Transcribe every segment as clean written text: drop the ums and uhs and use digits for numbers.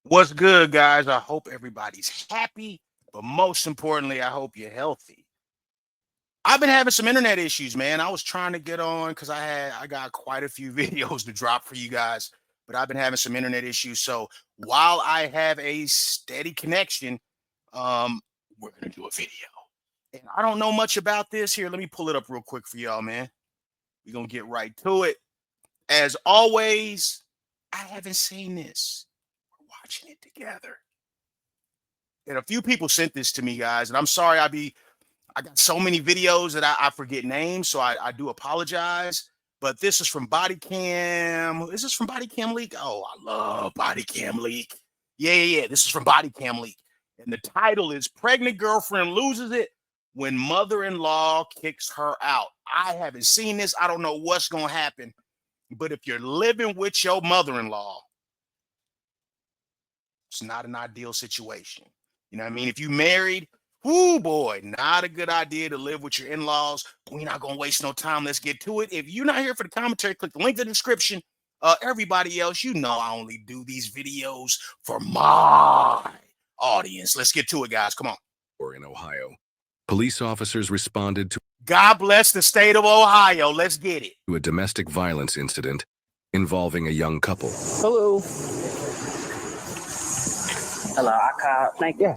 What's good, guys? I hope everybody's happy, but most importantly, I hope you're healthy. I've been having some internet issues, man. I was trying to get on because I got quite a few videos to drop for you guys, but I've been having some internet issues. So while I have a steady connection, um, we're gonna do a video. And I don't know much about this here. Let me pull it up real quick for y'all, man. We're gonna get right to it. As always, I haven't seen this. We're watching it together. And a few people sent this to me, guys, and I'm sorry. I got so many videos that I forget names, so I do apologize. But this is from Bodycam. Is this from Bodycam Leak? Oh, I love Bodycam Leak. Yeah. This is from Bodycam Leak, and the title is "Pregnant Girlfriend Loses It When Mother-in-Law Kicks Her Out." I haven't seen this. I don't know what's gonna happen, but if you're living with your mother-in-law, it's not an ideal situation. You know what I mean? If you married, oh boy, not a good idea to live with your in-laws. We're not gonna waste no time. Let's get to it. If you're not here for the commentary, click the link in the description. Everybody else, you know I only do these videos for my audience. Let's get to it, guys. Come on. Or in Ohio, police officers responded to God bless the state of Ohio. Let's get it. a domestic violence incident involving a young couple. Hello. Hello, I called. Thank you.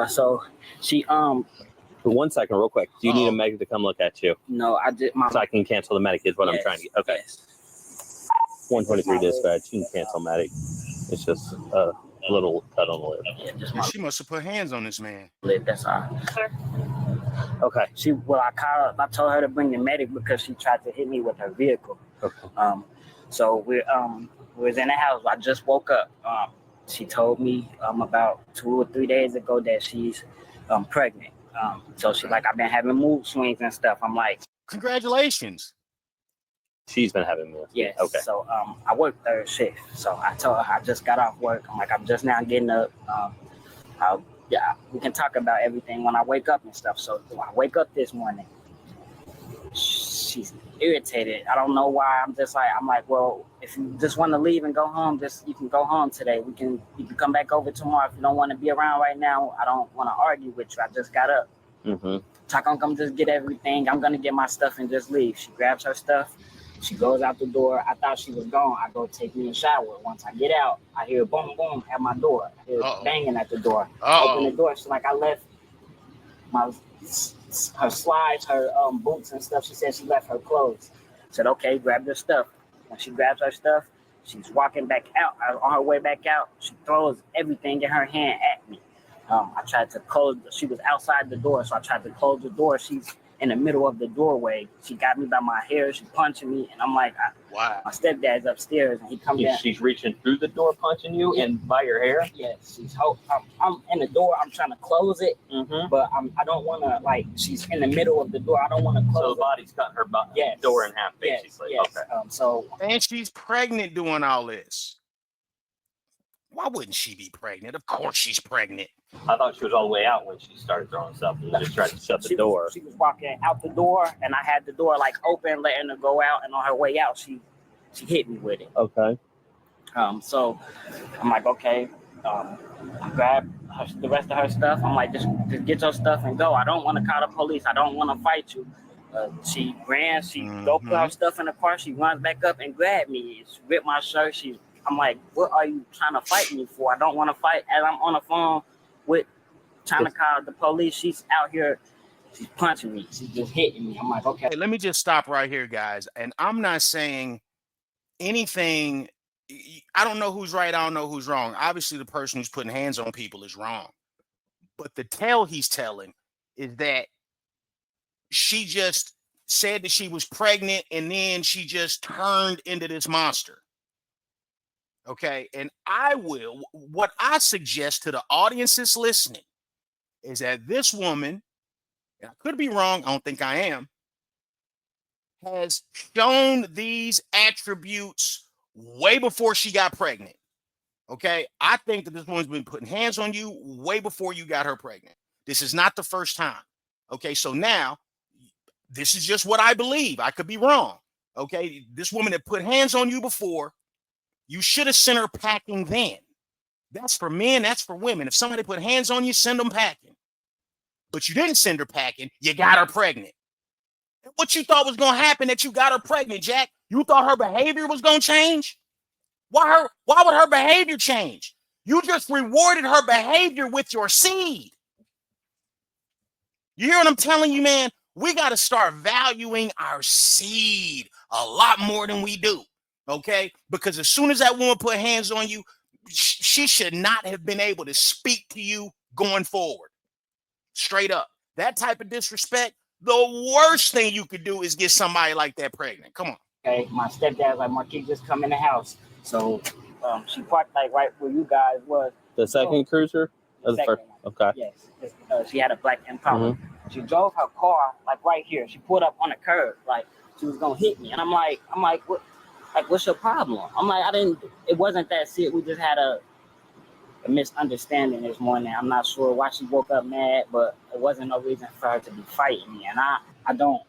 So she 1 second, real quick. Do you need a Uh-oh. medic to come look at you? no, I did my So I can cancel the medic is what I'm trying to get. Okay. Yes. 123 dispatch. You can cancel medic. It's just a little cut on the lip. Yeah, just my She must have put hands on this man. lip. That's all. Okay. I called. I told her to bring the medic because she tried to hit me with her vehicle. Okay. So we was in the house. I just woke up. She told me about 2 or 3 days ago that she's pregnant. So she's like, I've been having mood swings and stuff. I'm like, Congratulations. She's been having me. yes. Okay. So I work third shift. So I told her I just got off work. I'm like, I'm just now getting up. We can talk about everything when I wake up and stuff. So when I wake up this morning, she's irritated. I don't know why. I'm like, well, if you just want to leave and go home, you can go home today. You can come back over tomorrow. If you don't want to be around right now, I don't want to argue with you. I just got up. Mm-hmm. Talk on, come just get everything. I'm gonna get my stuff and just leave. She grabs her stuff. She goes out the door. I thought she was gone. I go take me a shower. Once I get out, I hear boom, boom at my door. I hear banging at the door. Open the door. She's like, I left her slides, her boots and stuff. She said she left her clothes. I said, okay, grab your stuff. When she grabs her stuff, she's walking back out. On her way back out, she throws everything in her hand at me. I tried to close. She was outside the door, so I tried to close the door. She's in the middle of the doorway. She got me by my hair. She's punching me, and I'm like, Wow. my stepdad's upstairs, and he comes down. She's reaching through the door, punching you, and by your hair. Yes, I'm in the door. I'm trying to close it, Mm-hmm. but I don't want to, like, she's in the middle of the door. I don't want to So close the body's cutting her Yes. door in half, Yes, basically. yes. Okay. So And she's pregnant doing all this. Why wouldn't she be pregnant? Of course she's pregnant. I thought she was all the way out when she started throwing stuff. You just tried to shut the door. She was walking out the door, and I had the door like open, letting her go out. And on her way out, she hit me with it. Okay. So I'm like, okay. I grab the rest of her stuff. I'm like, just get your stuff and go. I don't want to call the police. I don't want to fight you. She ran. She go put her stuff in the car. She runs back up and grabbed me. She ripped my shirt. I'm like, what are you trying to fight me for? I don't want to fight. As I'm on the phone with trying to call the police, she's out here. She's punching me. She's just hitting me. I'm like, okay. Hey, let me just stop right here, guys. And I'm not saying anything. I don't know who's right. I don't know who's wrong. Obviously, the person who's putting hands on people is wrong. But the tale he's telling is that she just said that she was pregnant, and then she just turned into this monster. Okay. And what I suggest to the audience that's listening is that this woman, and I could be wrong, I don't think I am, has shown these attributes way before she got pregnant. Okay. I think that this woman's been putting hands on you way before you got her pregnant. This is not the first time. Okay. So now, this is just what I believe. I could be wrong. Okay. This woman that put hands on you before, you should have sent her packing then. That's for men, that's for women. If somebody put hands on you, send them packing. But you didn't send her packing, you got her pregnant. What you thought was going to happen that you got her pregnant, Jack? You thought her behavior was going to change? Why would her behavior change? You just rewarded her behavior with your seed. You hear what I'm telling you, man? We got to start valuing our seed a lot more than we do, okay? Because as soon as that woman put hands on you, she should not have been able to speak to you going forward. Straight up. That type of disrespect, the worst thing you could do is get somebody like that pregnant. Come on. Okay, my stepdad's like, Marquis, just come in the house. So she parked like right where you guys was. The second cruiser? Or the first? Okay. Yes. She had a black Impala. She drove her car like right here. She pulled up on the curb like she was gonna hit me. And I'm like, what? Like, what's your problem? I'm like, it wasn't that serious. We just had a misunderstanding this morning. I'm not sure why she woke up mad, but it wasn't no reason for her to be fighting me. And I don't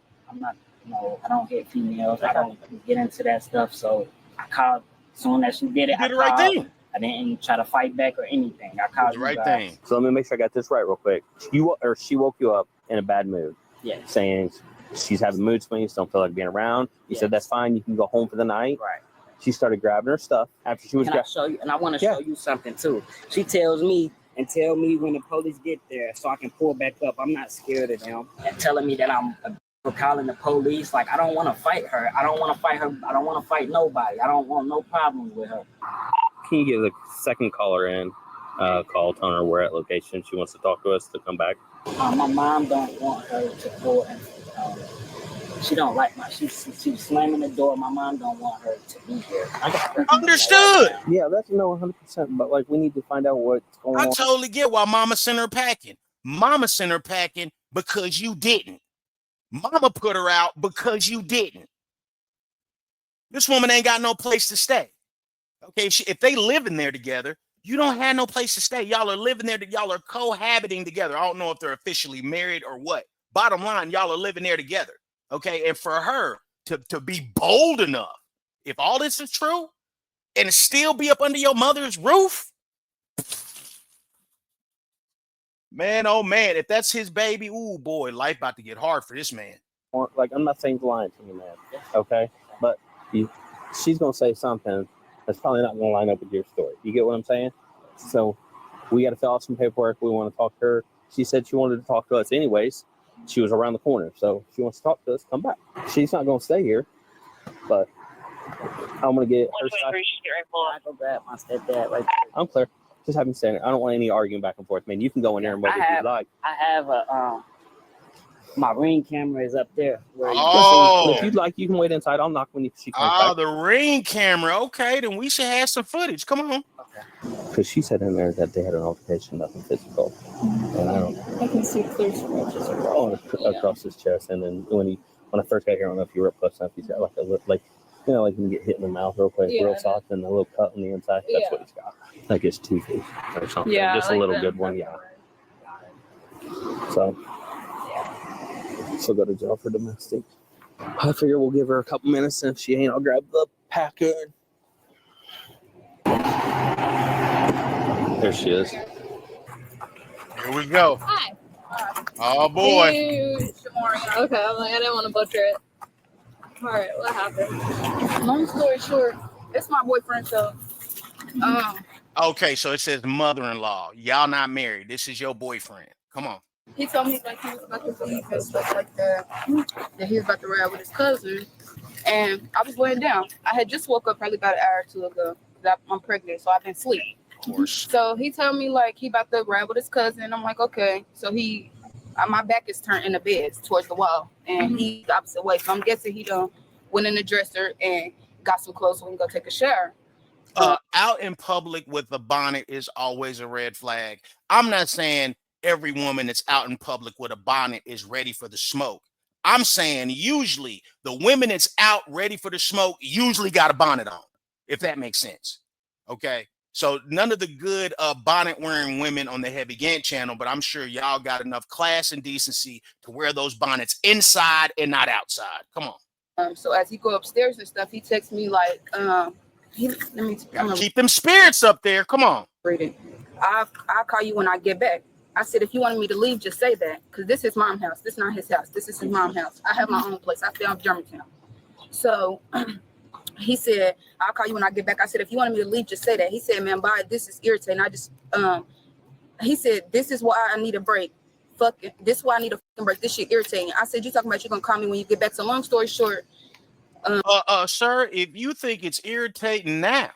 hit females. I don't get into that stuff. So I called as soon as she did it. You did the right thing. I didn't try to fight back or anything. I called the right thing. So let me make sure I got this right real quick. She woke you up in a bad mood. Yes. Saying she's having mood swings, don't feel like being around. You said that's fine. You can go home for the night. Right. She started grabbing her stuff after she was. Can I show you? And I want to show you something too. She tells me tell me when the police get there so I can pull back up. I'm not scared of them. And telling me that I'm calling the police. Like, I don't want to fight her. I don't want to fight her. I don't want to fight nobody. I don't want no problems with her. Can you get the second caller in? Call, tell her we're at location. She wants to talk to us to come back. My mom don't want her to go and she don't like she's slamming the door. My mom don't want her to be here. Understood. Yeah, that's 100%. But like, we need to find out what's going on. I totally get why Mama sent her packing. Mama sent her packing because you didn't. Mama put her out because you didn't. This woman ain't got no place to stay. Okay, if they live in there together, you don't have no place to stay. Y'all are living there. Y'all are cohabiting together. I don't know if they're officially married or what. Bottom line, y'all are living there together. Okay, and for her to be bold enough, if all this is true, and still be up under your mother's roof, man, oh man, if that's his baby, ooh boy, life about to get hard for this man. Like, I'm not saying lying to you, man. Okay, but she's gonna say something that's probably not gonna line up with your story. You get what I'm saying? So we got to fill out some paperwork. We want to talk to her. She said she wanted to talk to us anyways. She was around the corner, so if she wants to talk to us, come back. She's not gonna stay here, but I'm gonna get her side. I go grab my stepdad right there. I'm clear. Just have him stand there. I don't want any arguing back and forth, man. You can go in there and whatever you like. I have my Ring camera is up there. If you'd like, you can wait inside. I'll knock when she comes back. The Ring camera. Okay, then we should have some footage. Come on. Because she said in there that they had an altercation, nothing physical. And I can see clear scratches across his chest. And then when I first got here, I don't know if you were up close enough, he's got like a lip, like you can get hit in the mouth real quick, real soft, and a little cut on the inside. That's what he's got. Like his toothy or something. Yeah, just like a little good one. Yeah. So she'll go to jail for domestic. I figure we'll give her a couple minutes, and if she ain't, I'll grab the packer. There she is. Here we go. Hi. Oh boy. Okay, I'm like, I didn't want to butcher it. All right, what happened? Long story short, it's my boyfriend, so. Okay, so it says mother-in-law. Y'all not married. This is your boyfriend. Come on. He told me like he was about to leave and stuff like that. That he was about to ride with his cousin, and I was laying down. I had just woke up probably about an hour or two ago. I'm pregnant, so I've been asleep. Of course. So he told me like he about to ride with his cousin. I'm like, okay. So my back is turned in the bed towards the wall, and he's the opposite way. So I'm guessing he done went in the dresser and got some clothes so we can go take a shower. Out in public with a bonnet is always a red flag. I'm not saying every woman that's out in public with a bonnet is ready for the smoke. I'm saying usually the women that's out ready for the smoke usually got a bonnet on, if that makes sense. Okay. So none of the good bonnet wearing women on the Heavy Gant channel, but I'm sure y'all got enough class and decency to wear those bonnets inside and not outside. Come on. So as he go upstairs and stuff, he texts me like, Let me keep them spirits up there. Come on. read it. I'll call you when I get back. I said, if you wanted me to leave, just say that. Because this is mom's house. This is not his house. This is his mom's house. I have my own place. I stay on Germantown. So he said, I'll call you when I get back. I said, if you wanted me to leave, just say that. He said, man, bye. This is irritating. He said, this is why I need a break. Fuck it. This is why I need a fucking break. This shit irritating. I said, you talking about you're going to call me when you get back. So long story short. Sir, if you think it's irritating now,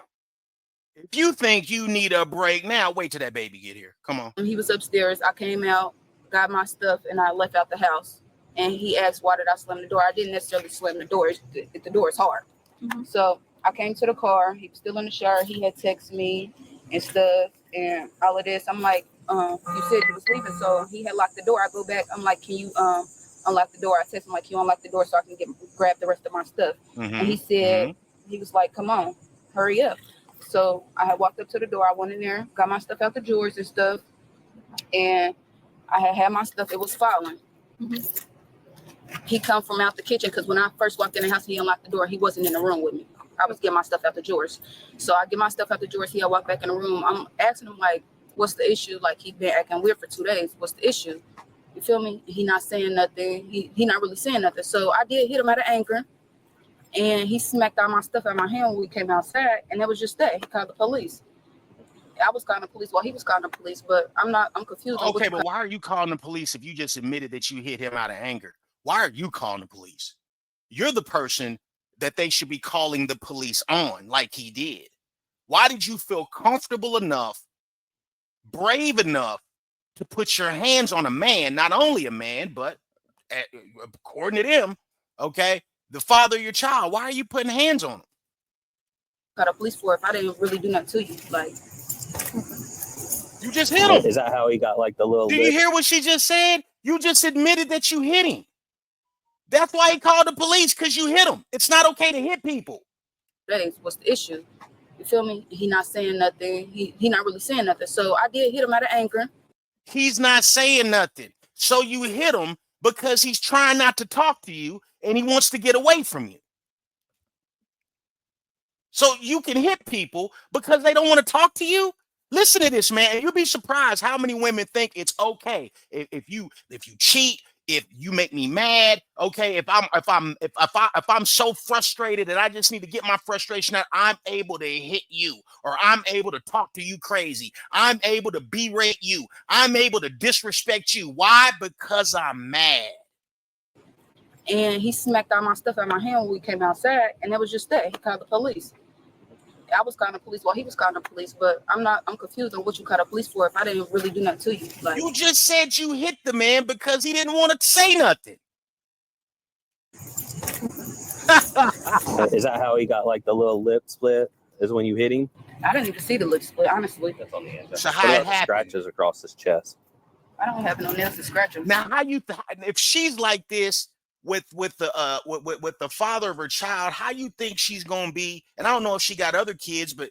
if you think you need a break now, wait till that baby get here. Come on. He was upstairs. I came out, got my stuff, and I left out the house. And he asked, why did I slam the door? I didn't necessarily slam the door. The door is hard. Mm-hmm. So I came to the car. He was still in the shower. He had texted me and stuff and all of this. I'm like, you said you was leaving. So he had locked the door. I go back. I'm like, can you unlock the door? I text him like, can you unlock the door so I can grab the rest of my stuff? Mm-hmm. And he said, he was like, come on, hurry up. So I had walked up to the door. I went in there, got my stuff out the drawers and stuff. And I had my stuff. It was falling. Mm-hmm. He come from out the kitchen because when I first walked in the house, he unlocked the door. He wasn't in the room with me. I was getting my stuff out the drawers. So I get my stuff out the drawers. He had walked back in the room. I'm asking him, like, what's the issue? Like, he been acting weird for 2 days. What's the issue? You feel me? He not saying nothing. He not really saying nothing. So I did hit him at an anger. And he smacked all my stuff out of my hand when we came outside. And it was just that. He called the police. I was calling the police while he was calling the police. But I'm confused. Okay, but why are you calling the police if you just admitted that you hit him out of anger? Why are you calling the police? You're the person that they should be calling the police on, like he did. Why did you feel comfortable enough, brave enough to put your hands on a man, not only a man, but according to them, okay, the father of your child? Why are you putting hands on him? Got a police for if I didn't really do nothing to you. Like, you just hit him. Is that how he got like the little? Did you hear what she just said? You just admitted that you hit him. That's why he called the police, because you hit him. It's not okay to hit people. What's the issue? You feel me? He not saying nothing. He not really saying nothing. So I did hit him out of anger. He's not saying nothing. So you hit him because he's trying not to talk to you and he wants to get away from you. So you can hit people because they don't want to talk to you. Listen to this, man. You'll be surprised how many women think it's okay if you cheat, if you make me mad. Okay, if I'm so frustrated that I just need to get my frustration out, I'm able to hit you, or I'm able to talk to you crazy. I'm able to berate you. I'm able to disrespect you. Why? Because I'm mad. And he smacked all my stuff out of my hand when we came outside, and it was just that. He called the police. I was calling the police while he was calling the police, but I'm confused on what you called the police for if I didn't really do nothing to you. Like, you just said you hit the man because he didn't want to say nothing. Is that how he got like the little lip split? Is when you hit him? I didn't even see the lip split, honestly. So how it happened? Scratches across his chest. I don't have no nails to scratch him. Now, if she's like this with the father of her child, how you think she's gonna be? And I don't know if she got other kids, but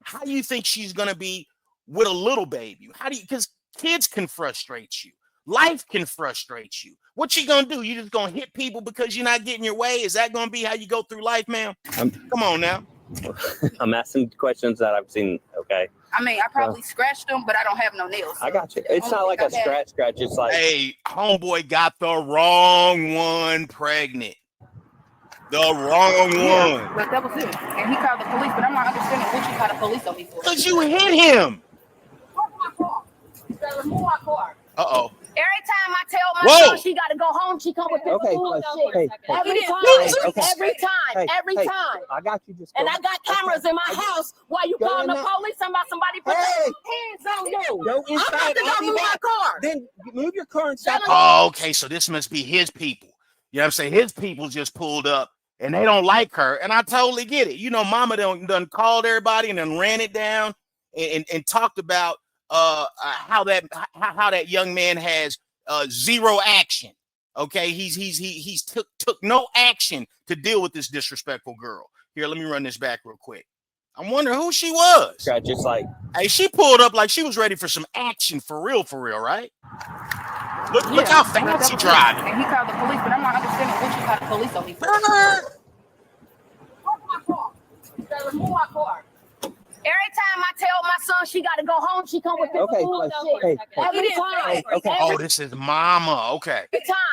how you think she's gonna be with a little baby? Because kids can frustrate you. Life can frustrate you. What you gonna do? You just gonna hit people because you're not getting your way? Is that gonna be how you go through life, ma'am? Come on now. I'm asking questions that I've seen. Okay. I mean, I probably scratched them, but I don't have no nails. So I got you. It's not like a scratch. It's like, hey, homeboy got the wrong one pregnant. The wrong one. But that was it. And he called the police, but I'm not understanding what you called the police on me for. Because you hit him. Remove my car. Uh-oh. Every time I tell my son she got to go home, she come with this bullshit. Every time. I got you. Just and I got cameras in my house. Why you calling the police? Somebody put their hands on you. Go inside. I'm move my car. Then move your car inside. Oh, okay. So this must be his people. You know what I'm saying? His people just pulled up and they don't like her. And I totally get it. You know, Mama done called everybody and then ran it down and talked about how that young man has zero action. Okay, he's took no action to deal with this disrespectful girl. Here, let me run this back real quick. I'm wondering who she was. Just like, hey, she pulled up like she was ready for some action for real, right? Look how fast she driving. And he called the police, but I'm not understanding what you called the police on me for. Move my car. Every time I tell my son she got to go home, she come with this Okay, food. hey, Every time. okay. Oh, this is Mama. Okay.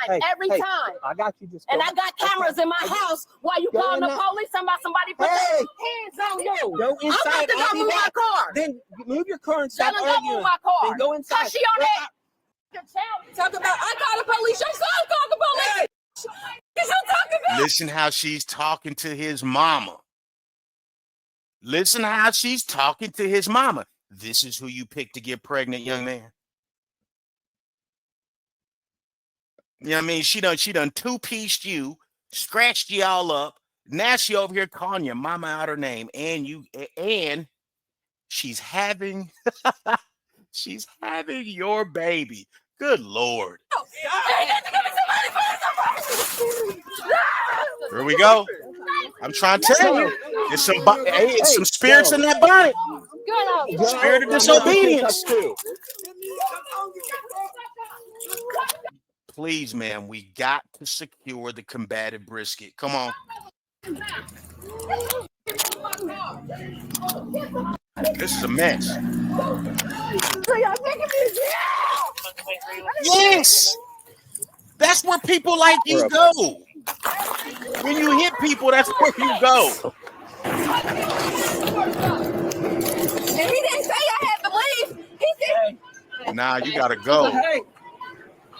Every time. I got you. Just And I got cameras in my house. Why you Go calling in the there. police? Somebody put their hands on you. Go I'm inside. about to go move my car. Then move your car and Tell stop her go arguing. move my car. Then go inside. Cause she on that. Talk about, I call the police. Your son called the police. Cause you talking about. Listen how she's talking to his mama. Listen how she's talking to his mama. This is who you picked to get pregnant, young man. You know what I mean? She done two-pieced you, scratched you all up. Now she over here calling your mama out her name, and she's having she's having your baby. Good Lord. Here we go. I'm trying to tell you, there's some spirits in that bonnet. Spirit of disobedience. Please, man, we got to secure the combative brisket. Come on. This is a mess. Yes. That's where people like you go. When you hit people, that's where you go. And he didn't say I had to leave. He said, Nah, you gotta go.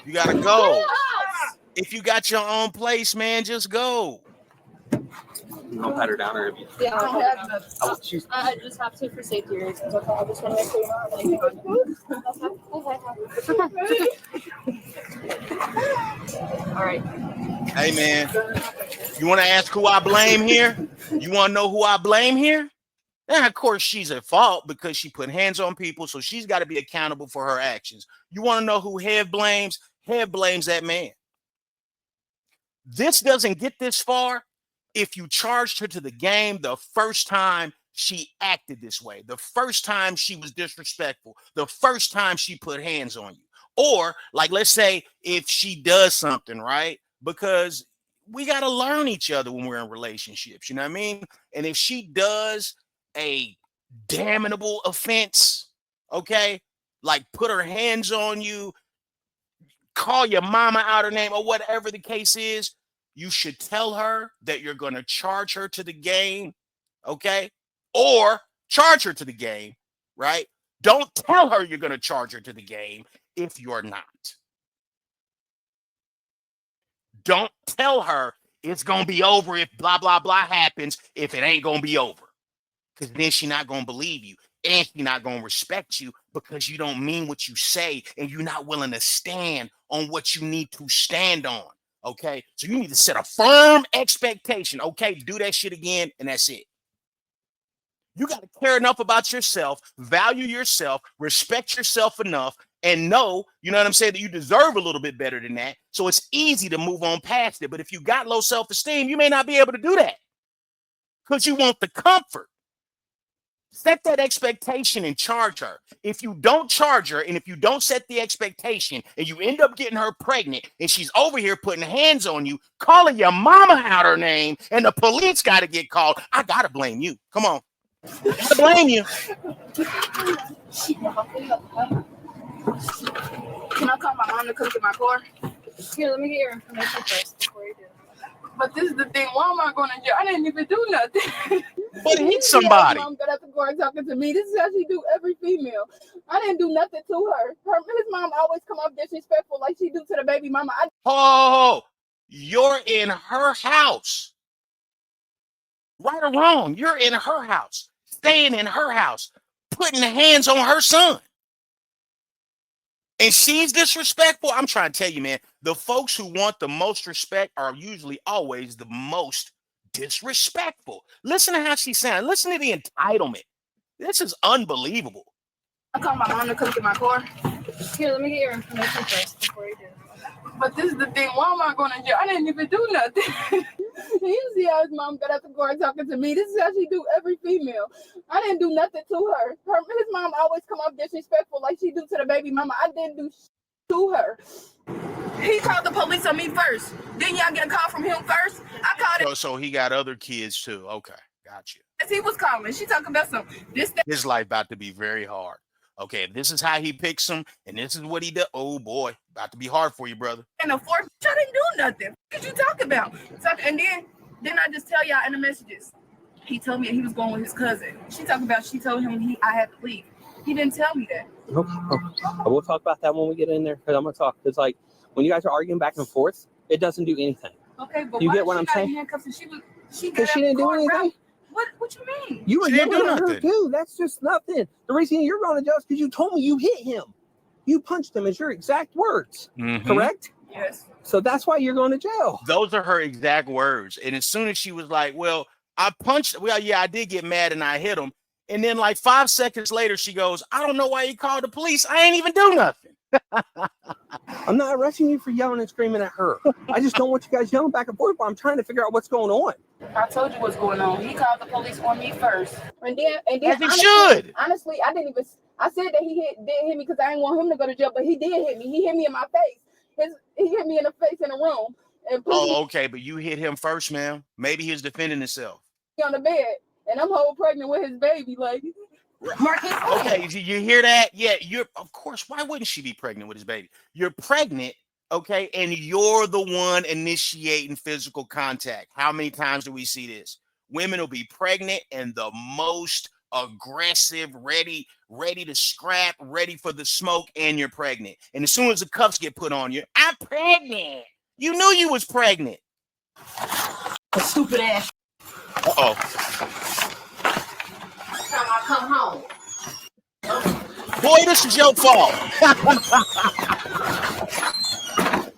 You gotta go. If you got your own place, man, just go. You gonna pat her down or? yeah, I don't have the. I just have to for safety reasons. Okay, I just want to make sure you're not all right. Hey, man, you want to ask who I blame here? You want to know who I blame here? And of course, she's at fault because she put hands on people, so she's got to be accountable for her actions. You want to know who Head blames? Head blames that man. This doesn't get this far if you charged her to the game the first time she acted this way, the first time she was disrespectful, the first time she put hands on you. Or, like, let's say if she does something, right? Because we got to learn each other when we're in relationships, you know what I mean? And if she does a damnable offense, okay, like put her hands on you, call your mama out her name, or whatever the case is, you should tell her that you're going to charge her to the game, okay? Or charge her to the game, right? Don't tell her you're going to charge her to the game if you're not. Don't tell her it's going to be over if blah, blah, blah happens if it ain't going to be over. Because then she's not going to believe you. And she's not going to respect you because you don't mean what you say and you're not willing to stand on what you need to stand on. Okay, so you need to set a firm expectation. Okay, do that shit again, and that's it. You got to care enough about yourself, value yourself, respect yourself enough, and know, you know what I'm saying, that you deserve a little bit better than that. So it's easy to move on past it. But if you got low self-esteem, you may not be able to do that because you want the comfort. Set that expectation and charge her. If you don't charge her and if you don't set the expectation and you end up getting her pregnant and she's over here putting hands on you, calling your mama out her name, and the police got to get called, I got to blame you. Come on. I got to blame you. Can I call my mom to come get my car? Here, let me get your information first before you do. But this is the thing. Why am I going to jail? I didn't even do nothing. But hit somebody. Mom got at the car talking to me. This is how she do every female. I didn't do nothing to her. His mom always come off disrespectful like she do to the baby mama. Oh, you're in her house. Right or wrong, you're in her house, staying in her house, putting hands on her son. And she's disrespectful. I'm trying to tell you, man, the folks who want the most respect are usually always the most disrespectful. Listen to how she sounds. Listen to the entitlement. This is unbelievable. I call my mom to come get my car. Here, let me get your information first before you do. But this is the thing. Why am I going to jail? I didn't even do nothing. You see how his mom got at the car talking to me. This is how she do every female. I didn't do nothing to her. His mom always come off disrespectful like she do to the baby mama. I didn't do to her. He called the police on me first. Didn't y'all get a call from him first? I called it. So he got other kids too. Okay, got you. He was calling. She talking about something. His life about to be very hard. Okay, this is how he picks them, and this is what he does. Oh boy, about to be hard for you, brother. And the fourth, I didn't do nothing. What did you talk about? And then I just tell y'all in the messages. He told me he was going with his cousin. She told him I had to leave. He didn't tell me that. Okay. We'll talk about that when we get in there, because I'm gonna talk. Because like when you guys are arguing back and forth, it doesn't do anything. Okay, but you why get what I'm saying? Handcuffs and she didn't do anything. What you mean? You were She didn't yelling do at her nothing. too. That's just nothing. The reason you're going to jail is because you told me you hit him. You punched him, is your exact words. Mhm. Correct? Yes. So that's why you're going to jail. Those are her exact words. And as soon as she was like, well, I punched, well, yeah, I did get mad and I hit him. And then like 5 seconds later, she goes, I don't know why you called the police. I ain't even do nothing. I'm not arresting you for yelling and screaming at her. I just don't want you guys yelling back and forth, but I'm trying to figure out what's going on. I told you what's going on. He called the police on me first. And then As he should. honestly, I said that he didn't hit me because I didn't want him to go to jail, but he did hit me. He hit me in my face. He hit me in the face in the room. And put Oh, okay, but you hit him first, ma'am. Maybe he's defending himself. me on the bed, and I'm whole pregnant with his baby. Like, Okay, you hear that? Yeah, of course, why wouldn't she be pregnant with his baby? You're pregnant, okay, and you're the one initiating physical contact. How many times do we see this? Women will be pregnant and the most aggressive, ready to scrap, ready for the smoke, and you're pregnant. And as soon as the cuffs get put on you, I'm pregnant. You knew you was pregnant. Stupid ass. Uh-oh. Time I come home. Boy, this is your fault.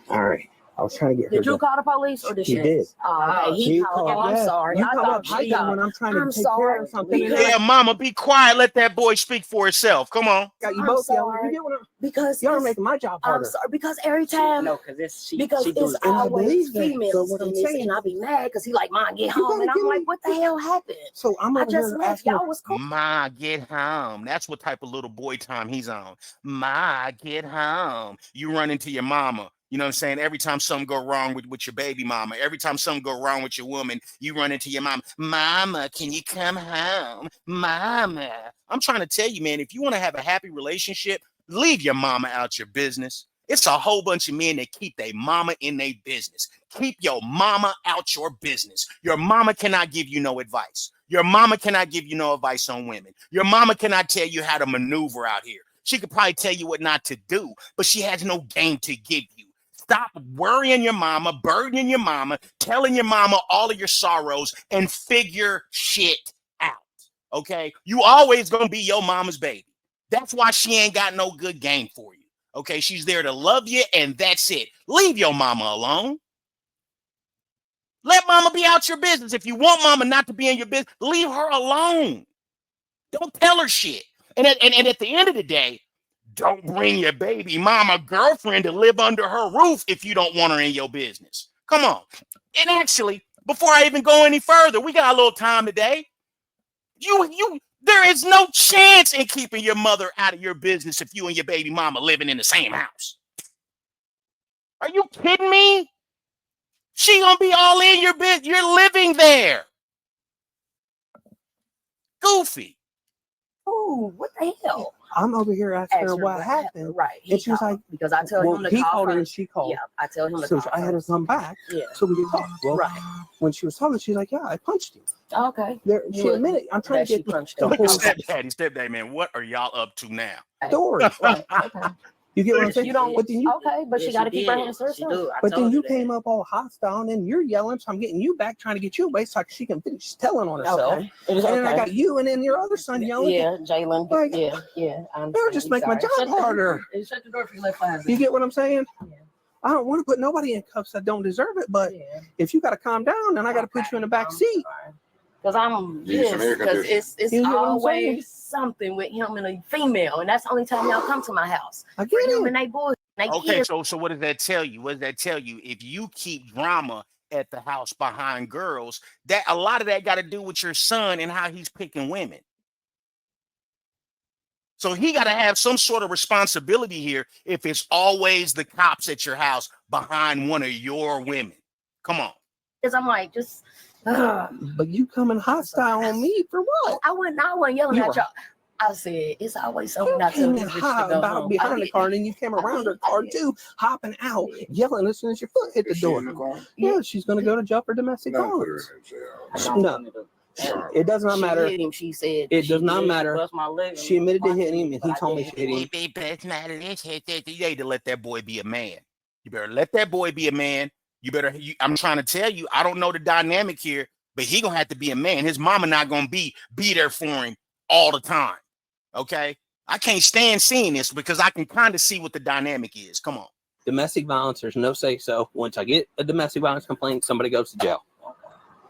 All right. I was trying to get her. Did you call the police or did she? He did. Oh, okay. He called. Oh, I'm yeah. sorry. You I come thought up she hiking called. when I'm trying to I'm take care sorry. of something. Yeah, mama, be quiet. Let that boy speak for himself. Come on. Got you I'm both yelling. sorry. You get what Because y'all are it's- making my job I'm harder. sorry because every time No, because it's because she it's does. And I always believe that. So females what in I'm this, saying- and I be mad because he like, "Mom, get You home," gotta and I'm give like, me- "What the hell happened?" So I'm I over just here left. asking. Y'all was cool. Ma, get home. That's what type of little boy time he's on. Ma, get home. You run into your mama. You know what I'm saying? Every time something go wrong with your baby mama, every time something go wrong with your woman, you run into your mama. Mama, can you come home? Mama. I'm trying to tell you, man, if you want to have a happy relationship, leave your mama out your business. It's a whole bunch of men that keep their mama in their business. Keep your mama out your business. Your mama cannot give you no advice. Your mama cannot give you no advice on women. Your mama cannot tell you how to maneuver out here. She could probably tell you what not to do, but she has no game to give you. Stop worrying your mama, burdening your mama, telling your mama all of your sorrows, and figure shit out. Okay? You always gonna be your mama's baby. That's why she ain't got no good game for you. Okay, she's there to love you, and that's it. Leave your mama alone. Let mama be out your business. If you want mama not to be in your business, leave her alone. Don't tell her shit. And at the end of the day, don't bring your baby mama girlfriend to live under her roof if you don't want her in your business. Come on. And actually, before I even go any further, we got a little time today. There is no chance in keeping your mother out of your business if you and your baby mama living in the same house. Are you kidding me? She gonna be all in your business. You're living there. Goofy. Oh, what the hell? I'm over here asking her Ask her what happened. Right. And she was called, like, because I tell well, him to he call called her and first. she called. Yeah, I tell him to So call I had her first. come back Yeah. so we could talk. Well, Right. when she was talking, she's like, yeah, I punched you. Okay. She Well, admitted, I'm trying that to she get punched the him. whole Stepdaddy, man, what are y'all up to now? story. Right. Okay. You get what I'm saying? You don't. But then you, Okay, but she got to keep her hands to She herself. do. I but told then you her came that. up all hostile and then you're yelling, so I'm getting you back trying to get you away so she can finish telling on herself. Okay. It was And then I okay. got you and then your other son yelling. Yeah, Jalen. Like, yeah. They were just making my job harder. Shut the door for you left behind. You get what I'm saying? Yeah. I don't want to put nobody in cuffs that don't deserve it, but if you got to calm down, then I got to put you in the back seat. Because because it's You know what I'm always something with him and a female, and that's the only time y'all come to my house. I For get him it. and they boys, they Okay, kids. so what does that tell you? What does that tell you? If you keep drama at the house behind girls, that a lot of that got to do with your son and how he's picking women. So he got to have some sort of responsibility here if it's always the cops at your house behind one of your women. Come on. Because I'm like, just But you coming hostile on me for what? I wasn't yelling at y'all. I said, it's always something I tell this bitch to go about home. behind the car, and then you came around her car too, hopping out, yelling as soon as your foot hit the door. Yeah, she's gonna go to jail for domestic violence. No, it does not matter. Hit him, she said it does not matter. She admitted to hitting him, and he told me she hit him. You need to let that boy be a man. You better let that boy be a man. You better. I'm trying to tell you. I don't know the dynamic here, but he gonna have to be a man. His mama not gonna be there for him all the time. Okay, I can't stand seeing this because I can kind of see what the dynamic is. Come on. Domestic violence, there's no say so. Once I get a domestic violence complaint, somebody goes to jail.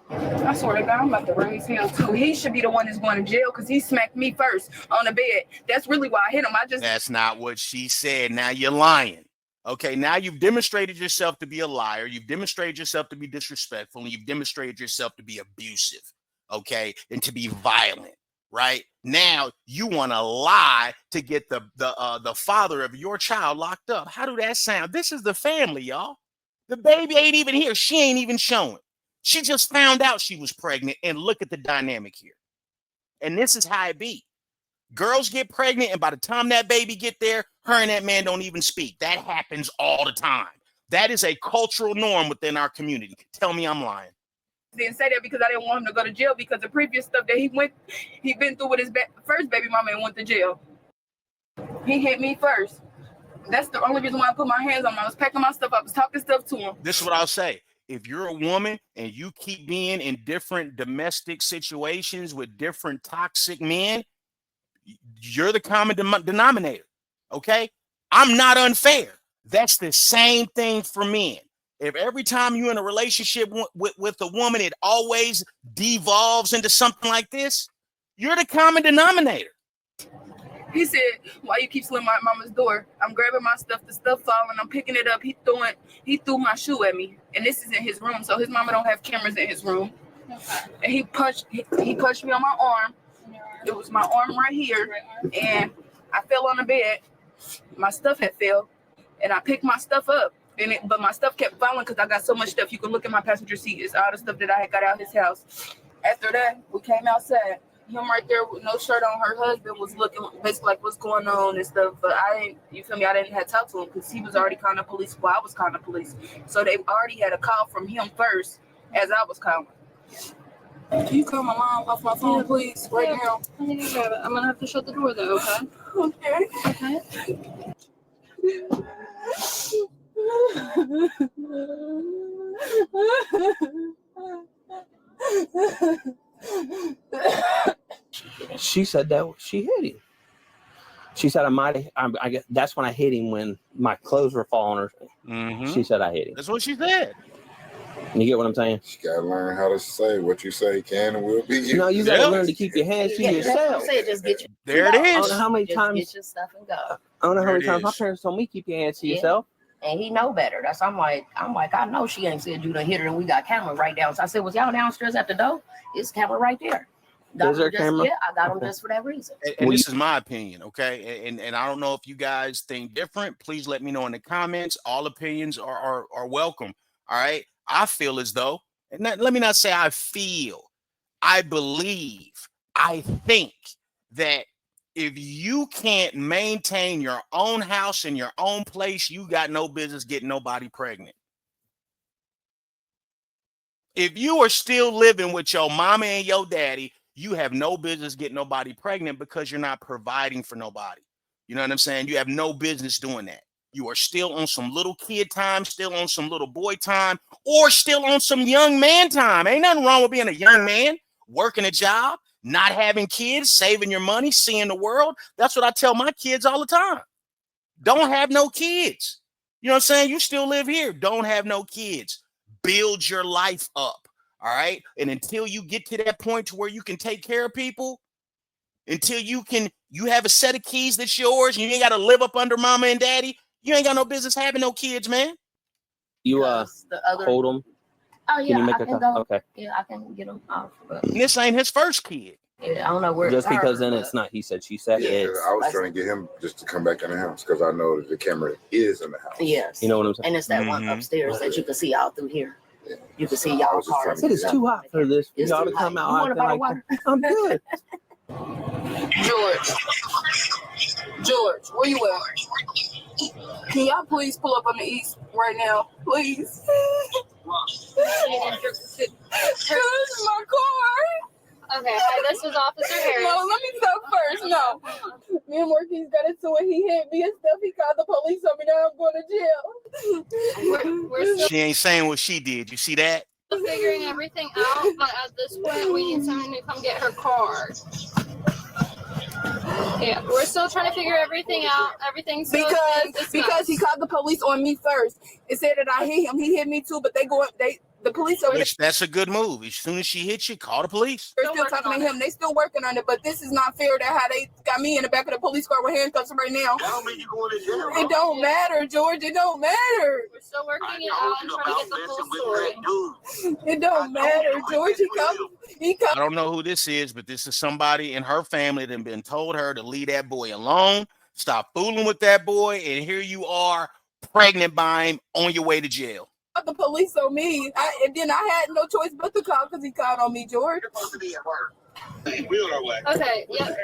I swear to God, I'm about to raise him too. He should be the one that's going to jail because he smacked me first on the bed. That's really why I hit him. That's not what she said. Now you're lying. Okay, now you've demonstrated yourself to be a liar. You've demonstrated yourself to be disrespectful, and you've demonstrated yourself to be abusive. Okay, and to be violent. Right now, you want to lie to get the father of your child locked up. How do that sound? This is the family, y'all. The baby ain't even here. She ain't even showing. She just found out she was pregnant, and look at the dynamic here. And this is how it be. Girls get pregnant, and by the time that baby get there, her and that man don't even speak. That happens all the time. That is a cultural norm within our community. Tell me I'm lying. Didn't say that because I didn't want him to go to jail because the previous stuff that he been through with his first baby mama and went to jail. He hit me first. That's the only reason why I put my hands on him. I was packing my stuff up, I was talking stuff to him. This is what I'll say. If you're a woman and you keep being in different domestic situations with different toxic men, you're the common denominator. Okay? I'm not unfair. That's the same thing for men. If every time you're in a relationship with a woman, it always devolves into something like this, you're the common denominator. He said, why you keep slamming my mama's door? I'm grabbing my stuff, the stuff falling, I'm picking it up. He threw my shoe at me. And this is in his room, so his mama don't have cameras in his room. Okay. And he punched me on my arm. It was my arm right here. And I fell on the bed. My stuff had fell. And I picked my stuff up. But my stuff kept falling because I got so much stuff. You can look at my passenger seat. It's all the stuff that I had got out of his house. After that, we came outside. Him right there with no shirt on. Her husband was looking basically like what's going on and stuff. But I didn't have to talk to him because he was already calling the police while I was calling the police. So they already had a call from him first as I was calling. Can you call my mom off my phone, please, right now? I'm going to have to shut the door though, okay? Okay. She said that she hit him. She said I guess that's when I hit him when my clothes were falling. Or she said I hit him. That's what she said. You get what I'm saying? You gotta learn how to say what you say can and will be used. No, you gotta learn to keep your hands to yourself. Just get your, there it is. I don't know how many times. Get your stuff and go. I don't know how many times my parents told me keep your hands to yourself. And he know better. That's I'm like, I know she ain't said you done hit her, and we got camera right down. So I said, was y'all downstairs at the door? It's camera right there. Is there camera? Yeah, I got them just for that reason. And this is my opinion, okay? And I don't know if you guys think different. Please let me know in the comments. All opinions are welcome. All right. I feel as though, and let me not say I feel, I believe, I think that if you can't maintain your own house and your own place, you got no business getting nobody pregnant. If you are still living with your mama and your daddy, you have no business getting nobody pregnant because you're not providing for nobody. You know what I'm saying? You have no business doing that. You are still on some little kid time, still on some little boy time, or still on some young man time. Ain't nothing wrong with being a young man, working a job, not having kids, saving your money, seeing the world. That's what I tell my kids all the time. Don't have no kids. You know what I'm saying? You still live here. Don't have no kids. Build your life up. All right. And until you get to that point to where you can take care of people, until you have a set of keys that's yours and you ain't got to live up under mama and daddy, you ain't got no business having no kids, man. You hold them. Oh yeah, can you make I can go. Okay. Yeah, I can get them off. But this ain't his first kid. Yeah, I don't know where. Just because then it's not he said, she said. Yeah, I was trying to get him just to come back in the house because I know that the camera is in the house. Yes. You know what I'm saying? And it's that one upstairs that you can see all through here. You can see y'all cars. It is too hot for this. It's Y'all to too come hot. out. You want a acting bottle of like, I'm good. George, where you at? Can y'all please pull up on the east right now, please? This is my car. Okay, hi, this is Officer Harris. No, let me talk first. No. Me and Marquise got into it. He hit me and stuff. He called the police on me. Now I'm going to jail. We're still She ain't saying what she did. You see that? figuring everything out, but at this point, we need someone to come get her car. Yeah, we're still trying to figure everything out. Everything's still being discussed. Because he called the police on me first. It said that I hit him. He hit me too, but the police over there. Which that's a good move. As soon as she hits you, call the police. They're still talking to him. They still working on it, but this is not fair. That how they got me in the back of the police car with handcuffs right now. That don't mean you going to jail. It don't matter, George. It don't matter. We're still working it out and trying to get the full story. It don't matter, George. I don't know who this is, but this is somebody in her family that been told her to leave that boy alone, stop fooling with that boy, and here you are, pregnant by him, on your way to jail. The police on me, and then I had no choice but to call because he called on me, George. You're supposed to be at work. We on our way. Okay, yeah, but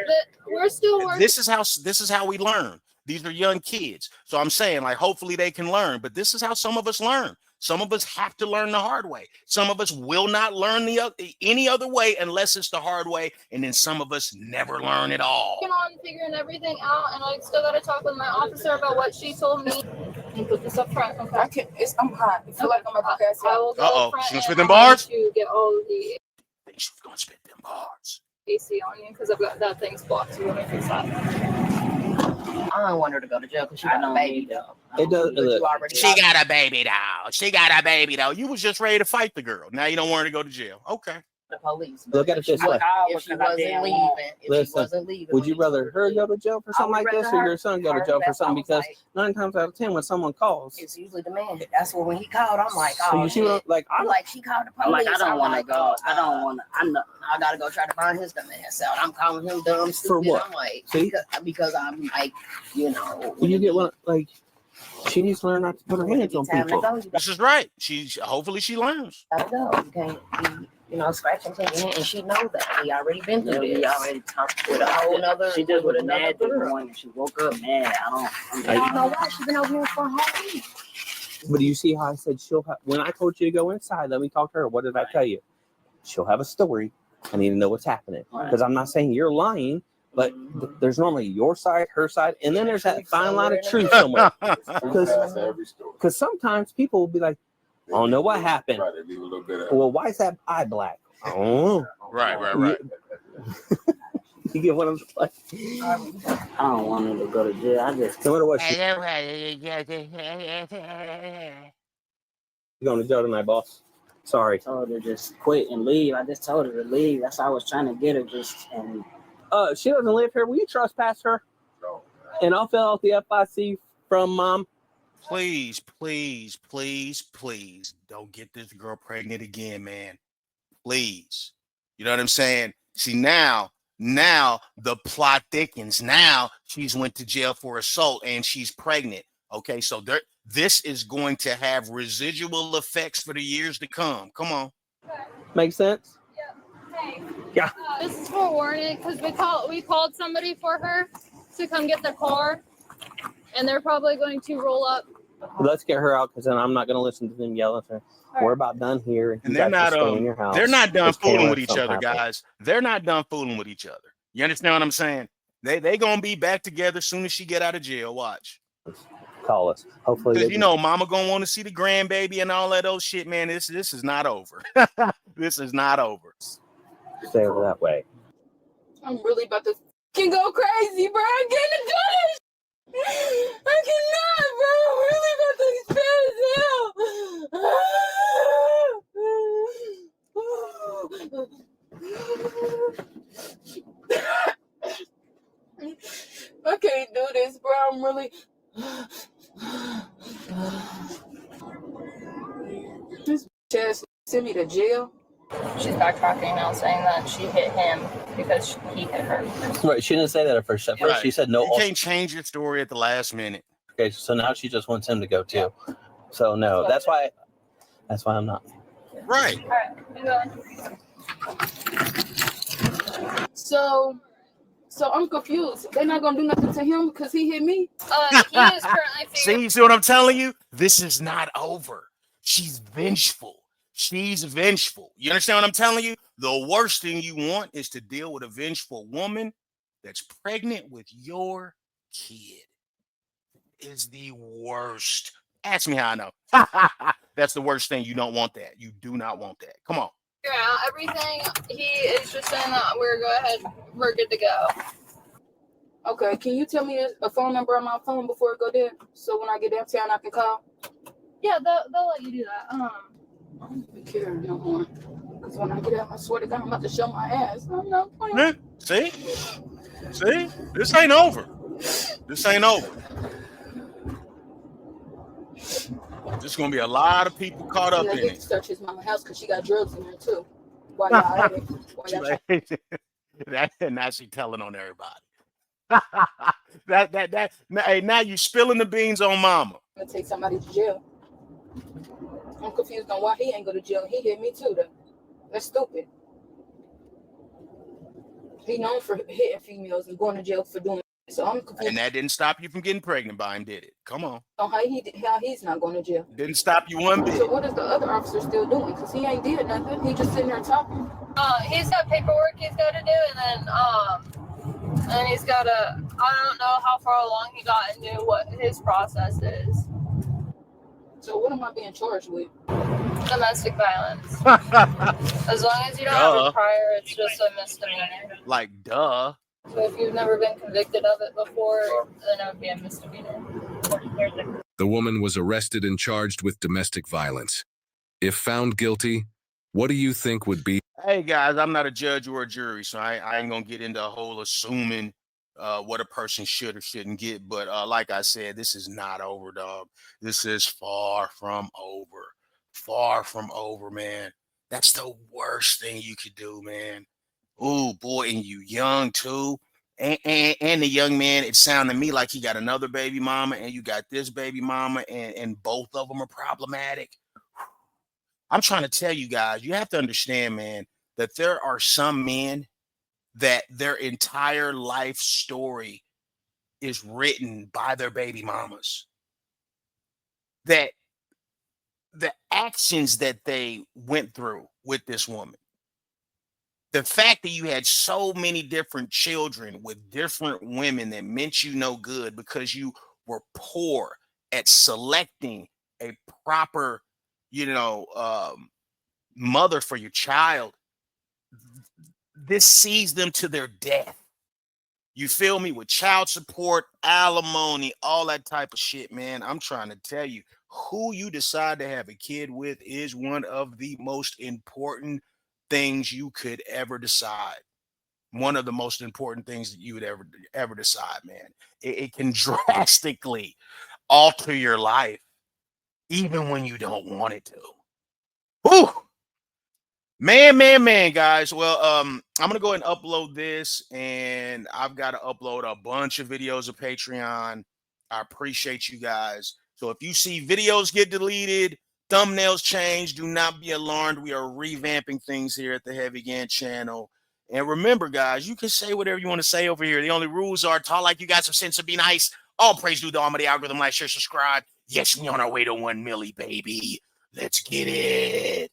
we're still working. This is how we learn. These are young kids. So I'm saying, like, hopefully they can learn, but this is how some of us learn. Some of us have to learn the hard way. Some of us will not learn any other way unless it's the hard way, and then some of us never learn at all. On figuring everything out, and I still got to talk with my officer about what she told me. You put this up front, okay? I can't. I'm hot. I feel like I'm about to pass I out. will go up front. She gonna spit and them I'm bars? going to get all of the I think she's gonna spit them bars. AC on you because I've got that thing's blocked. So we're gonna fix that. I don't want her to go to jail because she got a baby though. It does. Look, She got a baby though. She got a baby though. You was just ready to fight the girl. Now you don't want her to go to jail. Okay. The police. Look at it this way. If she wasn't leaving, Would you rather her go to jail for something like this or your son go to jail for something? Because 9 times out of 10, when someone calls, it's usually the man. That's when he called. I'm like, oh, so you see what, like, I'm like, she called the police. I'm like, I don't want to like, go. I don't want to. I gotta go try to find his dumb ass out. I'm calling him dumb, stupid. For what? I'm like, See? because I'm like, you know. You get what, like, she needs to learn not to put her hands on people. This is right. Hopefully she learns. Gotta go. You can't be, scratching things, and she knows that. We already been through this. We already talked with a whole nother. She just was with another mad this girl. morning. She woke up mad. I don't know why she's been over here for a whole week. But do you see how I said she'll have, when I told you to go inside, let me talk to her. What did I tell you? She'll have a story. I need to know what's happening. Because I'm not saying you're lying, but there's normally your side, her side, and then there's that fine line of truth somewhere. Because sometimes people will be like, I don't know what happened. Well, why is that eye black? Oh, right. You get what I'm like? I don't want her to go to jail. I just. No matter what. You're going to jail tonight, boss. Sorry. I told her to just quit and leave. I just told her to leave. That's how I was trying to get her. She doesn't live here. Will you trespass her? No. And I'll fill out the FIC from Mom. Please don't get this girl pregnant again, man. Please. You know what I'm saying? See, now the plot thickens. Now she's went to jail for assault and she's pregnant. Okay, so this is going to have residual effects for the years to come. Come on. Make sense? Yeah. Hey. Yeah. This is for warning because we called somebody for her to come get the car, and they're probably going to roll up. Let's get her out because then I'm not going to listen to them yell at her. Right. We're about done here. And they're not in your house. They're not done fooling with each other, guys. They're not done fooling with each other. You understand what I'm saying? They gonna be back together as soon as she get out of jail. Watch. Call us. Hopefully, Mama gonna want to see the grandbaby and all that old shit, man. This is not over. This is not over. Stay over that way. I'm really about to go crazy, bro. I'm getting to do this. I cannot, bro. I'm really about to I can't do this, bro. I'm really. This ass sent me to jail. She's backtracking now, saying that she hit him because he hit her. Right, she didn't say that at first. At first, she said no. You can't change your story at the last minute. Okay, so now she just wants him to go too. So no, that's why I'm not. Right. All right, I'm going. So I'm confused. They're not gonna do nothing to him because he hit me. He is currently See, you see what I'm telling you? This is not over. She's vengeful. She's vengeful. You understand what I'm telling you? The worst thing you want is to deal with a vengeful woman that's pregnant with your kid. Is the worst. Ask me how I know. That's the worst thing. You don't want that. You do not want that. Come on. Yeah, everything. He is just saying that we're good to go. Okay, can you tell me a phone number on my phone before I go there? So when I get downtown, I can call. Yeah, they'll let you do that. I don't even care no more. Because when I get out, I swear to God, I'm about to show my ass. I'm not playing. See? This ain't over. This ain't over. There's gonna be a lot of people caught up I in need it. to search his mama's house because she got drugs in there too. While y'all at it. While y'all Now she telling on everybody. Hey, now you spilling the beans on mama. trying to take somebody to jail. I'm confused on why he ain't go to jail. He hit me too, though. That's stupid. He known for hitting females and going to jail for doing it. So I'm confused. And that didn't stop you from getting pregnant by him, did it? Come on. On how he's not going to jail. Didn't stop you one bit. So what is the other officer still doing? Because he ain't did nothing. He just sitting there talking. He's got paperwork he's got to do, and he's got to. I don't know how far along he got into what his process is. So what am I being charged with? Domestic violence. As long as you don't have a prior, it's just a misdemeanor. Like, duh. So if you've never been convicted of it before, then it would be a misdemeanor. The woman was arrested and charged with domestic violence. If found guilty, what do you think would be? Hey, guys, I'm not a judge or a jury, so I ain't going to get into a whole assuming what a person should or shouldn't get. But like I said, this is not over, dog. This is far from over. Far from over, man. That's the worst thing you could do, man. Oh, boy, and you young, too. And the young man, it sounded to me like he got another baby mama, and you got this baby mama, and both of them are problematic. I'm trying to tell you guys, you have to understand, man, that there are some men that their entire life story is written by their baby mamas. That the actions that they went through with this woman, the fact that you had so many different children with different women that meant you no good because you were poor at selecting a proper, mother for your child. This sees them to their death. You feel me? With child support, alimony, all that type of shit, man. I'm trying to tell you, who you decide to have a kid with is one of the most important things you could ever decide. One of the most important things that you would ever decide, man. It can drastically alter your life, even when you don't want it to. Whew. Man, guys. Well, I'm gonna go ahead and upload this, and I've got to upload a bunch of videos of Patreon. I appreciate you guys. So if you see videos get deleted, thumbnails change, do not be alarmed. We are revamping things here at the Heavy Gan channel. And remember, guys, you can say whatever you want to say over here. The only rules are talk like you got some sense and be nice. All praise due to the almighty algorithm. Like, share, subscribe. Yes, we on our way to 1 milli, baby. Let's get it.